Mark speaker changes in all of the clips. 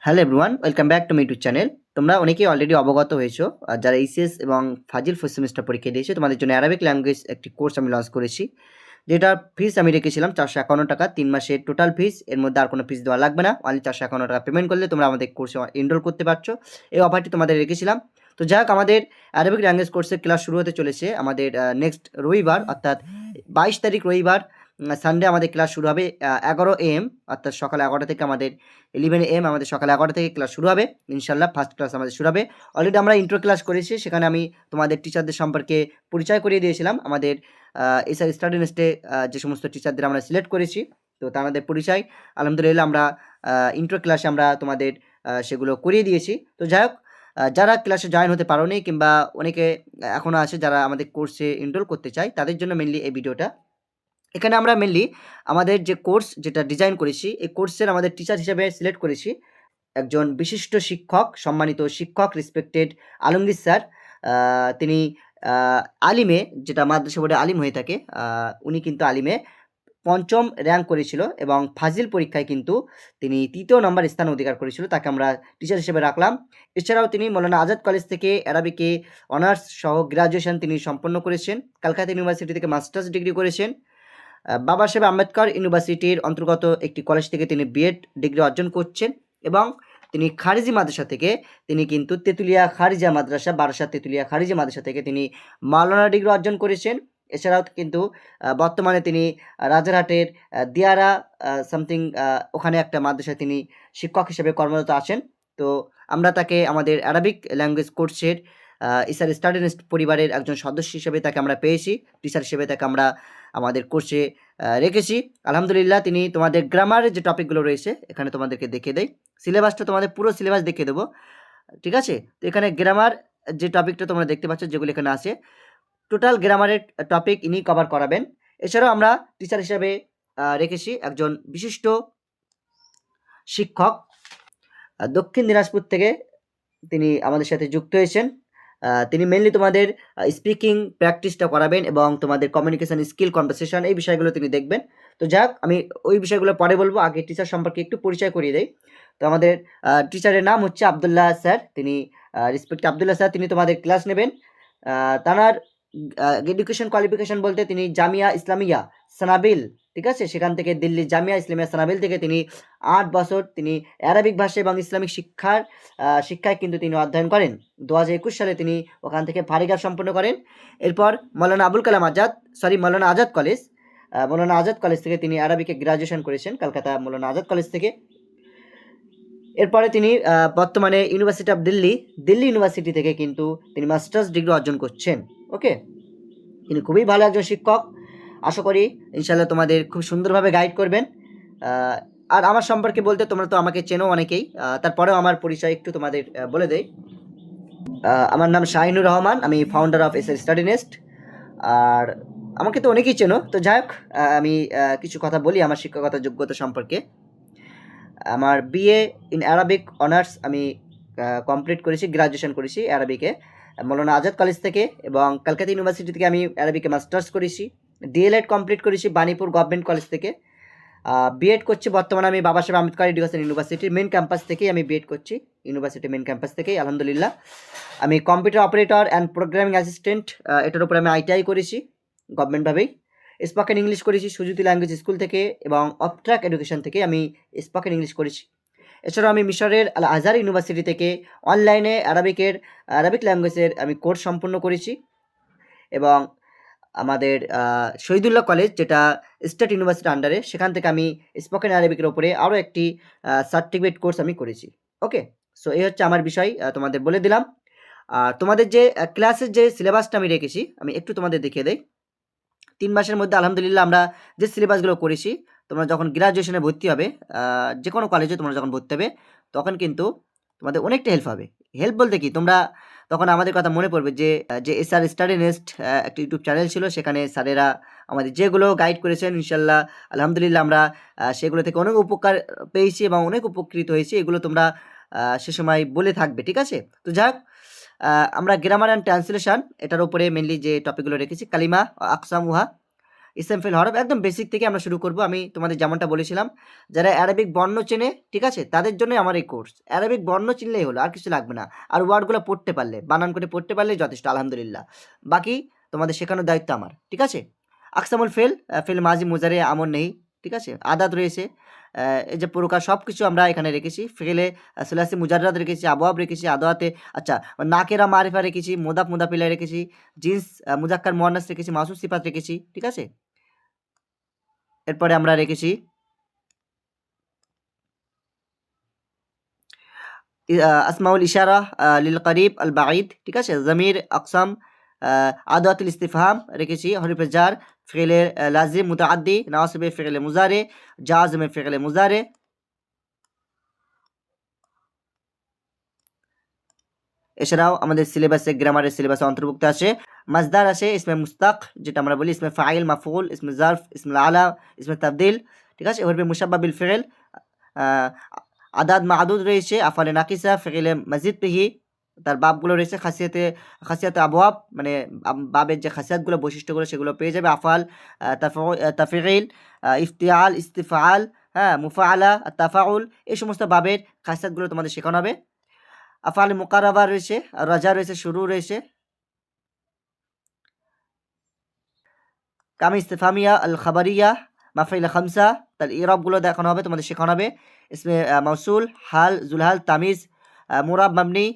Speaker 1: Hello everyone, welcome back to my YouTube channel. তোমরা অনেকেই already অবগত হয়েছো, যারা এইচএস এবং ফাজিল ফার্স্ট সেমিস্টার পরীক্ষা দিয়েছে তোমাদের জন্য অ্যারাবিক ল্যাঙ্গুয়েজ একটি কোর্স আমি লঞ্চ করেছি, যেটার ফিস আমি রেখেছিলাম 451 টাকা। 3 মাসের টোটাল ফিস, এর মধ্যে আর কোনো ফিস দেওয়া লাগবে না। অনলি 451 টাকা পেমেন্ট করলে তোমরা আমাদের কোর্সে এনরোল করতে পারছো। এই অফারটি তোমাদের রেখেছিলাম। তো যাই হোক, আমাদের অ্যারাবিক ল্যাঙ্গুয়েজ কোর্সের ক্লাস শুরু হতে চলেছে আমাদের নেক্সট রবিবার, অর্থাৎ 22 তারিখ রবিবার সানডে আমাদের ক্লাস শুরু হবে 11 AM, অর্থাৎ সকাল 11টা থেকে আমাদের 11 AM আমাদের সকাল 11টা থেকে ক্লাস শুরু হবে। ইনশাল্লাহ ফার্স্ট ক্লাস আমাদের শুরু হবে। অলরেডি আমরা ইন্ট্রো ক্লাস করেছি, সেখানে আমি তোমাদের টিচারদের সম্পর্কে পরিচয় করিয়ে দিয়েছিলাম। আমাদের এসআর স্টাডি নেস্টে যে সমস্ত টিচারদের আমরা সিলেক্ট করেছি, তো তাদের পরিচয় আলহামদুলিল্লাহ আমরা ইন্ট্রো ক্লাসে আমরা তোমাদের সেগুলো করিয়ে দিয়েছি। তো যাই হোক, যারা ক্লাসে জয়েন হতে পারোনি কিংবা অনেকে এখনও আছে যারা আমাদের কোর্সে এনরোল করতে চায়, তাদের জন্য মেনলি এই ভিডিওটা। এখানে আমরা মেনলি আমাদের যে কোর্স যেটা ডিজাইন করেছি, এই কোর্সের আমাদের টিচার হিসেবে সিলেক্ট করেছি একজন বিশিষ্ট শিক্ষক, সম্মানিত শিক্ষক, রেসপেক্টেড আলমগীর স্যার। তিনি আলিমে, যেটা মাদ্রাসা বোর্ডে আলিম হয়ে থাকে, উনি কিন্তু আলিমে 5ম র্যাঙ্ক করেছিল এবং ফাজিল পরীক্ষায় কিন্তু তিনি 3য় নম্বর স্থান অধিকার করেছিল। তাকে আমরা টিচার হিসেবে রাখলাম। এছাড়াও তিনি মৌলানা আজাদ কলেজ থেকে অ্যারাবিকে অনার্স সহ গ্রাজুয়েশন তিনি সম্পন্ন করেছেন। কলকাতা ইউনিভার্সিটি থেকে মাস্টার্স ডিগ্রি করেছেন। বাবা সাহেব আম্বেদকর ইউনিভার্সিটির অন্তর্গত একটি কলেজ থেকে তিনি বিএড ডিগ্রি অর্জন করছেন এবং তিনি খারিজি মাদ্রাসা থেকে তিনি কিন্তু তেঁতুলিয়া খারিজা মাদ্রাসা, বারাসাত তেঁতুলিয়া খারিজা মাদ্রাসা থেকে তিনি মাওলানা ডিগ্রি অর্জন করেছেন। এছাড়াও কিন্তু বর্তমানে তিনি রাজারহাটের দিয়ারা সামথিং ওখানে একটা মাদ্রাসায় তিনি শিক্ষক হিসেবে কর্মরত আছেন। তো আমরা তাকে আমাদের অ্যারাবিক ল্যাঙ্গুয়েজ কোর্সের ইসার স্টাডেন্ট পরিবারের একজন সদস্য হিসেবে তাকে আমরা পেয়েছি, টিচার হিসেবে তাকে আমরা আমাদের কোর্সে রেখেছি। আলহামদুলিল্লাহ তিনি তোমাদের গ্রামারের যে টপিকগুলো রয়েছে এখানে তোমাদেরকে দেখিয়ে দেয়। সিলেবাসটা তোমাদের পুরো সিলেবাস দেখিয়ে দেবো, ঠিক আছে? তো এখানে গ্রামার যে টপিকটা তোমরা দেখতে পাচ্ছ, যেগুলো এখানে আছে, টোটাল গ্রামারের টপিক ইনি কভার করাবেন। এছাড়াও আমরা টিচার হিসেবে রেখেছি একজন বিশিষ্ট শিক্ষক, দক্ষিণ দিনাজপুর থেকে তিনি আমাদের সাথে যুক্ত হয়েছেন। তিনি মেনলি তোমাদের স্পিকিং প্র্যাকটিসটা করাবেন এবং তোমাদের কমিউনিকেশন স্কিল, কনভারসেশন, এই বিষয়গুলো তিনি দেখবেন। তো যাক, আমি ওই বিষয়গুলো পরে বলবো, আগে টিচার সম্পর্কে একটু পরিচয় করিয়ে দেই। তো আমাদের টিচারের নাম হচ্ছে আবদুল্লাহ স্যার। তিনি রেসপেক্ট আবদুল্লাহ স্যার, তিনি তোমাদের ক্লাস নেবেন। তার এডুকেশন কোয়ালিফিকেশন বলতে তিনি জামিয়া ইসলামিয়া সানাবিল, ঠিক আছে, সেখান থেকে দিল্লি জামিয়া ইসলামিয়া সানাবিল থেকে তিনি 8 বছর তিনি অ্যারাবিক ভাষা এবং ইসলামিক শিক্ষায় কিন্তু তিনি অধ্যয়ন করেন। 2021 সালে তিনি ওখান থেকে ফারিগা সম্পন্ন করেন। এরপর মৌলানা আজাদ কলেজ থেকে তিনি আরবিকে গ্রাজুয়েশন করেছেন, কলকাতা মৌলানা আজাদ কলেজ থেকে। এরপরে তিনি বর্তমানে ইউনিভার্সিটি অফ দিল্লি ইউনিভার্সিটি থেকে কিন্তু তিনি মাস্টার্স ডিগ্রি অর্জন করছেন। ওকে, তিনি খুবই ভালো একজন শিক্ষক। আশা করি ইনশাল্লাহ তোমাদের খুব সুন্দরভাবে গাইড করবেন। আর আমার সম্পর্কে বলতে, তোমরা তো আমাকে চেনো অনেকেই, তারপরেও আমার পরিচয় একটু তোমাদের বলে দেই। আমার নাম শাহিনুর রহমান, আমি founder of SR study nest. আর আমাকে তো অনেকেই চেনো। তো যাই হোক, আমি কিছু কথা বলি আমার শিক্ষকতার যোগ্যতা সম্পর্কে। আমার বিএ ইন অ্যারাবিক অনার্স আমি কমপ্লিট করেছি, গ্রাজুয়েশন করেছি অ্যারাবিকে মৌলানা আজাদ কলেজ থেকে, এবং কলকাতা ইউনিভার্সিটি থেকে আমি অ্যারাবিকে মাস্টার্স করেছি। ডিএলএড কমপ্লিট করেছি বাণীপুর গভর্নমেন্ট কলেজ থেকে। বিএড করছি বর্তমানে আমি বাবা সাহেব আম্বেদকর এডুকেশন ইউনিভার্সিটির মেন ক্যাম্পাস থেকেই আমি বিএড করছি, ইউনিভার্সিটির মেন ক্যাম্পাস থেকেই আলহামদুলিল্লাহ। আমি computer operator and programming assistant, এটার উপরে আমি আইটিআই করেছি গভর্নমেন্টভাবেই। স্পোকেন ইংলিশ করেছি সুজুতি ল্যাঙ্গুয়েজ স্কুল থেকে, এবং অফট্রাক এডুকেশন থেকে আমি স্পোকেন ইংলিশ করেছি। এছাড়াও আমি মিশরের আল আজহার ইউনিভার্সিটি থেকে অনলাইনে অ্যারাবিক ল্যাঙ্গুয়েজের আমি কোর্স সম্পন্ন করেছি, এবং আমাদের শহীদুল্লাহ কলেজ, যেটা স্টেট ইউনিভার্সিটির আন্ডারে, সেখান থেকে আমি স্পোকেন অ্যারাবিকের ওপরে আরও একটি সার্টিফিকেট কোর্স আমি করেছি। ওকে, সো এই হচ্ছে আমার বিষয়, তোমাদের বলে দিলাম। আর তোমাদের যে ক্লাসের যে সিলেবাসটা আমি রেখেছি, আমি একটু তোমাদের দেখিয়ে দেই। 3 মাসের মধ্যে আলহামদুলিল্লাহ আমরা যে সিলেবাসগুলো করেছি, তোমরা যখন গ্রাজুয়েশনে ভর্তি হবে, যে কোনো কলেজে তোমরা যখন ভর্তি হবে, তখন কিন্তু তোমাদের অনেকটা হেল্প হবে। হেল্প বলতে কি, তোমরা তখন আমাদের কথা মনে পড়বে যে এসআর স্টাডি নেস্ট একটা ইউটিউব চ্যানেল ছিল, সেখানে স্যারেরা আমাদের যেগুলো গাইড করেছেন, ইনশাল্লাহ আলহামদুলিল্লাহ আমরা সেগুলো থেকে অনেক উপকার পেয়েছি এবং অনেক উপকৃত হয়েছি। এগুলো তোমরা সে সময় বলে থাকবে, ঠিক আছে? তো যাক, আমরা গ্রামার অ্যান্ড ট্রান্সলেশন এটার উপরে মেনলি যে টপিকগুলো রেখেছি, কালিমা আকসামুহা, ইসম ফিল হরফ একদম বেসিক থেকে আমরা শুরু করব। আমি তোমাদের যেমনটা বলেছিলাম, যারা অ্যারাবিক বর্ণ চেনে, ঠিক আছে, তাদের জন্যই আমার এই কোর্স। অ্যারাবিক বর্ণ চিনলেই হলো, আর কিছু লাগবে না। আর ওয়ার্ডগুলো পড়তে পারলে, বানান করে পড়তে পারলেই যথেষ্ট, আলহামদুলিল্লাহ। বাকি তোমাদের শেখানোর দায়িত্ব আমার, ঠিক আছে। আকসামুল ফেল, ফেল মাজি মুজারে আমর নেই, ঠিক আছে। আদাত রয়েছে, এই যে প্রকার সব কিছু আমরা এখানে রেখেছি। ফেলে সুলাসি মুজাররাদ রেখেছি, আবওয়াব রেখেছি, আদওয়াতে আচ্ছা নাকেরা মারিফা রেখেছি, মুদাফ মুদাফিলা রেখেছি, জিন্স মুজাক্কার মুয়ান্নাস রেখেছি, মাসুস সিফাত রেখেছি, ঠিক আছে। এরপরে আমরা রেখেছি আসমাউল ইশারা লিল করিব আল বাঈদ, ঠিক আছে। জমির আকসাম আদাতুল ইস্তিফহাম রেখেছি, হরফে জার, ফিলে লাজিম মুতাআদ্দি, নাসিবে ফিলে মুজারে, জাজমে ফিলে মুজারে। এছাড়াও আমাদের সিলেবাসে, গ্রামারের সিলেবাসে অন্তর্ভুক্ত আছে মাজদার আছে, ইসমে মুস্তাক যেটা আমরা বলি, ইসমে ফাইল, মাফউল, ইসমে জারফ, ইসমে আলা, ইসমে তাবদিল, ঠিক আছে। হরফে মুশাব্বা বিল ফিল, আদাদ মাদুদ রয়েছে, আফালে নাকিসা, ফিলে মজিদ বিহি, তার বাবগুলো রয়েছে, খাসিয়াতে আবওয়াব, মানে বাবের যে খাসিয়াতগুলো, বৈশিষ্ট্যগুলো, সেগুলো পেয়ে যাবে। আফাল, তাফিল, ইফতিয়াল, ইস্তিফাল, হ্যাঁ, মুফাআলা, তাফাউল, এই সমস্ত বাবের খাসিয়াতগুলো তোমাদের শেখানো হবে। আফাল মুকারাবা রয়েছে, রাজা রয়েছে, শুরু রয়েছে, কামি ইস্তেফামিয়া, আল খাবারিয়া, মাফাইলা খামসা, তার ইরাবগুলো দেখানো হবে, তোমাদের শেখানো হবে। ইসমে মৌসুল, হাল, জুলহাল, তামিজ, মুরাব, মাবনি,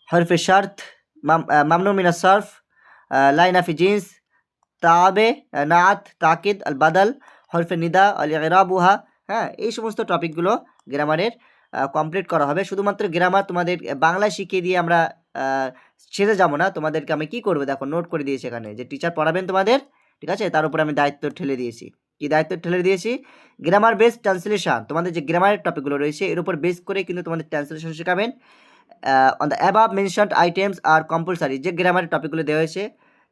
Speaker 1: হরফে শার্ত, মামনু মিনাস সারফ, লাইনা ফি জিন্স, তাবে, নাত, তাকিদ, আল বাদাল, হরফে নিদা, আল ইরাবুহা, হ্যাঁ, এই সমস্ত টপিকগুলো গ্রামারের কমপ্লিট করা হবে। শুধুমাত্র গ্রামার তোমাদের বাংলায় শিখিয়ে দিয়ে আমরা ছেড়ে যাবো না, তোমাদেরকে আমি কি করবো দেখো, নোট করে দিয়েছি এখানে, যে টিচার পড়াবেন তোমাদের, ঠিক আছে, তার উপর আমি দায়িত্ব ঠেলে দিয়েছি। কি দায়িত্ব ঠেলে দিয়েছি? গ্রামার বেস ট্রান্সলেশন, তোমাদের যে গ্রামারের টপিকগুলো রয়েছে এর উপর বেস করে কিন্তু তোমাদের ট্রান্সলেশন শেখাবেন। On the above mentioned items আর কম্পালসারি, যে গ্রামারের টপিকগুলো দেওয়া হয়েছে,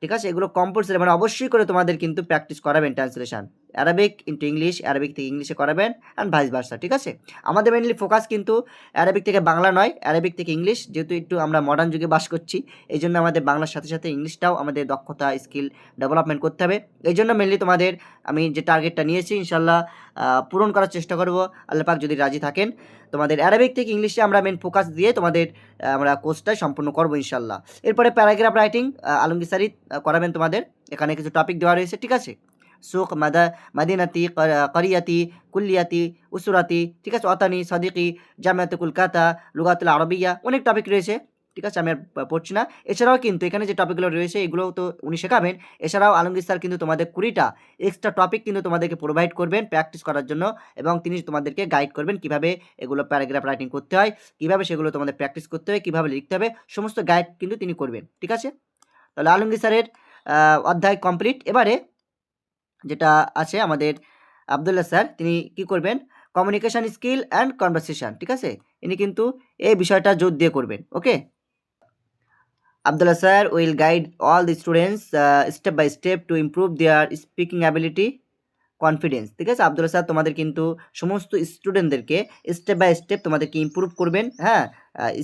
Speaker 1: ঠিক আছে, এগুলো কম্পালসারি, মানে অবশ্যই করে তোমাদের কিন্তু প্র্যাকটিস করাবেন translation, Arabic into English, Arabic থেকে ইংলিশে করাবেন, অ্যান্ড ভাইস ভার্সা, ঠিক আছে। আমাদের মেনলি ফোকাস কিন্তু অ্যারাবিক থেকে বাংলা নয়, অ্যারাবিক থেকে ইংলিশ, যেহেতু একটু আমরা মডার্ন যুগে বাস করছি, এই জন্য আমাদের বাংলার সাথে সাথে ইংলিশটাও আমাদের দক্ষতা, স্কিল ডেভেলপমেন্ট করতে হবে। এই জন্য মেনলি তোমাদের আমি যে টার্গেটটা নিয়েছি ইনশাল্লাহ পূরণ করার চেষ্টা করব, আল্লাহ পাক যদি রাজি থাকেন। তোমাদের অ্যারাবিক থেকে ইংলিশে আমরা মেন ফোকাস দিয়ে তোমাদের আমরা কোর্সটা সম্পূর্ণ করবো ইনশাল্লাহ। এরপরে প্যারাগ্রাফ রাইটিং আলমগীর স্যারই করাবেন তোমাদের, এখানে কিছু টপিক দেওয়া রয়েছে, ঠিক আছে। সুখ, মাদিনাতি, করিয়াতি, কুল্লিয়াতি, উসুরাতি, ঠিক আছে, অতানি, সদিকি, জামিয়াতে কলকাতা, লুগাতুল আরবিয়া, অনেক টপিক রয়েছে, ঠিক আছে, আমি আর পড়ছি না। এছাড়াও কিন্তু এখানে যে টপিকগুলো রয়েছে এগুলোও তো উনি শেখাবেন। এছাড়াও আলমগীর স্যার কিন্তু তোমাদের 20টা এক্সট্রা টপিক কিন্তু তোমাদেরকে প্রোভাইড করবেন প্র্যাকটিস করার জন্য, এবং তিনি তোমাদেরকে গাইড করবেন কীভাবে এগুলো প্যারাগ্রাফ রাইটিং করতে হয়, কীভাবে সেগুলো তোমাদের প্র্যাকটিস করতে হয়, কীভাবে লিখতে হবে, সমস্ত গাইড কিন্তু তিনি করবেন, ঠিক আছে। তাহলে আলমগীর স্যারের অধ্যায় কমপ্লিট। এবারে যেটা আছে আমাদের আবদুল্লাহ স্যার, তিনি কি করবেন, কমিউনিকেশন স্কিল অ্যান্ড কনভারসেশন, ঠিক আছে, ইনি কিন্তু এই বিষয়টা জোর দিয়ে করবেন। ওকে, Abdullah sir will guide all the students step by step to improve their speaking ability, confidence, ঠিক আছে। আব্দুল্লাহ স্যার তোমাদের কিন্তু সমস্ত স্টুডেন্টদেরকে স্টেপ বাই স্টেপ তোমাদেরকে ইমপ্রুভ করবেন, হ্যাঁ,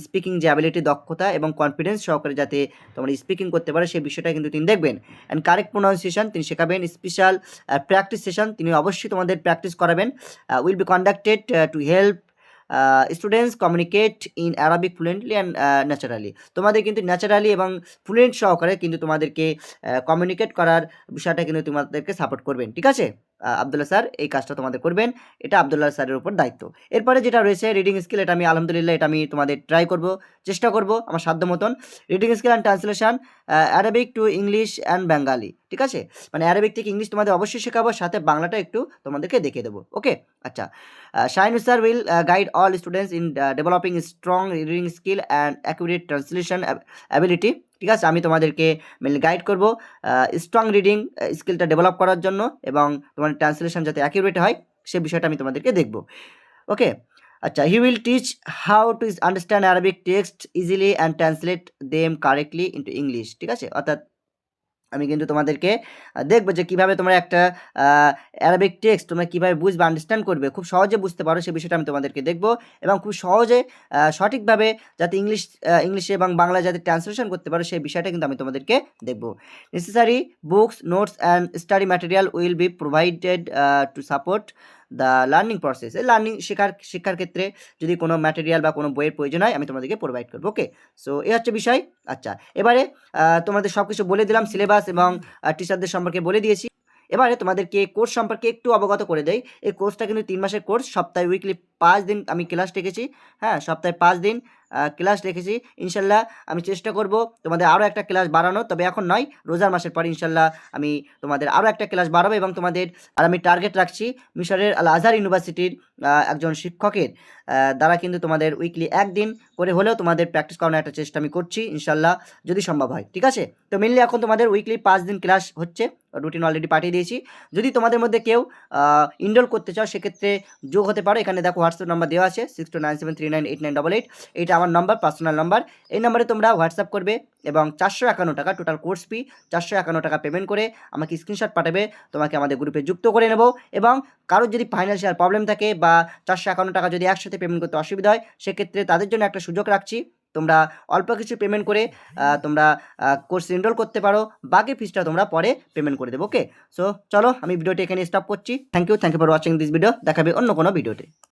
Speaker 1: স্পিকিং যে অ্যাবিলিটি, দক্ষতা এবং কনফিডেন্স সহকারে যাতে তোমরা স্পিকিং করতে পারো সেই বিষয়টা কিন্তু তিনি দেখবেন। অ্যান্ড কারেক্ট প্রোনাউন্সিয়েশন তিনি শেখাবেন। স্পেশাল প্র্যাকটিস সেশন তিনি অবশ্যই তোমাদের প্র্যাকটিস করাবেন, will be conducted to help students communicate in Arabic fluently and naturally. তোমাদের কিন্তু ন্যাচারালি এবং ফ্লুয়েন্ট সহকারে কিন্তু তোমাদেরকে কমিউনিকেট করার বিষয়টা কিন্তু তোমাদেরকে সাপোর্ট করবেন, ঠিক আছে। আবদুল্লাহ স্যার এই কাজটা তোমাদের করবেন, এটা আবদুল্লাহ স্যারের উপর দায়িত্ব। এরপরে যেটা রয়েছে রিডিং স্কিল, এটা আমি আলহামদুলিল্লাহ এটা আমি তোমাদের ট্রাই করব, চেষ্টা করব আমার সাধ্য মতন। Reading skill and translation Arabic to English and Bengali, ঠিক আছে, মানে অ্যারাবিক থেকে ইংলিশ তোমাদের অবশ্যই শেখাবো, সাথে বাংলাটা একটু তোমাদেরকে দেখিয়ে দেবো। ওকে, আচ্ছা, Shahinur sir will guide all students in developing strong reading skill and accurate translation ability, ঠিক আছে। আমি তোমাদেরকে মেনলি গাইড করব স্ট্রং রিডিং স্কিলটা ডেভেলপ করার জন্য, এবং তোমার ট্রান্সলেশন যাতে অ্যাকিউরেট হয় সে বিষয়টা আমি তোমাদেরকে দেখব। ওকে, আচ্ছা, he will teach how to understand Arabic text easily and translate them correctly into English, ঠিক আছে। অর্থাৎ আমি কিন্তু তোমাদেরকে দেখবো যে কীভাবে তোমরা একটা অ্যারাবিক টেক্সট তোমরা কীভাবে বুঝবে, আন্ডারস্ট্যান্ড করবে, খুব সহজে বুঝতে পারো সেই বিষয়টা আমি তোমাদেরকে দেখবো, এবং খুব সহজে সঠিকভাবে যাতে ইংলিশে এবং বাংলা যাতে ট্রান্সলেশন করতে পারো সেই বিষয়টা কিন্তু আমি তোমাদেরকে দেখবো। Necessary books, notes and study material will be provided to support the learning process. শিক্ষার ক্ষেত্রে যদি কোনো ম্যাটেরিয়াল বা কোনো বইয়ের প্রয়োজন হয় আমি তোমাদেরকে প্রোভাইড করবো। ওকে, সো এই হচ্ছে বিষয়। আচ্ছা, এবারে তোমাদের সব কিছু বলে দিলাম, সিলেবাস এবং টিচারদের সম্পর্কে বলে দিয়েছি। এবারে তোমাদেরকে কোর্স সম্পর্কে একটু অবগত করে দেই। এই কোর্সটা কিন্তু 3 মাসের কোর্স, সপ্তাহে উইকলি 5 দিন আমি ক্লাস রেখেছি। হ্যাঁ, সপ্তাহে 5 দিন ক্লাস রেখেছি। ইনশাল্লাহ আমি চেষ্টা করব তোমাদের আরও একটা ক্লাস বাড়ানো, তবে এখন নয়, রোজার মাসের পরে ইনশাল্লাহ আমি তোমাদের আরও একটা ক্লাস বাড়াবো, এবং তোমাদের আর আমি টার্গেট রাখছি মিশরের আল আজহার ইউনিভার্সিটির একজন শিক্ষকের দ্বারা কিন্তু তোমাদের উইকলি 1 দিন করে হলেও তোমাদের প্র্যাকটিস করানোর একটা চেষ্টা আমি করছি ইনশাল্লাহ, যদি সম্ভব হয়। ঠিক আছে, তো মেনলি এখন তোমাদের উইকলি 5 দিন ক্লাস হচ্ছে, রুটিন অলরেডি পাঠিয়ে দিয়েছি। যদি তোমাদের মধ্যে কেউ ইনরোল করতে চাও সেক্ষেত্রে যোগ হতে পারো। এখানে দেখো হোয়াটসঅ্যাপ নাম্বার দেওয়া আছে 6297398988, এটা আমার নাম্বার, পার্সোনাল নাম্বার। এই নাম্বারে তোমরা হোয়াটসঅ্যাপ করবে এবং 451 টাকা টোটাল কোর্স ফি, 451 টাকা পেমেন্ট করে আমাকে স্ক্রিনশট পাঠাবে, তোমাকে আমাদের গ্রুপে যুক্ত করে নেব। এবং কারোর যদি ফাইন্যান্সিয়াল প্রবলেম থাকে বা 451 টাকা যদি একসাথে পেমেন্ট করতে অসুবিধা হয় সেক্ষেত্রে তাদের জন্য একটা সুযোগ রাখছি, তোমরা অল্প কিছু পেমেন্ট করে তোমরা কোর্স এনরোল করতে পারো, বাকি ফিসটা তোমরা পরে পেমেন্ট করে দেবো। ওকে, সো চলো আমি ভিডিওটি এখানে স্টপ করছি। Thank you for watching this video. দেখাবে অন্য কোনো ভিডিওতে।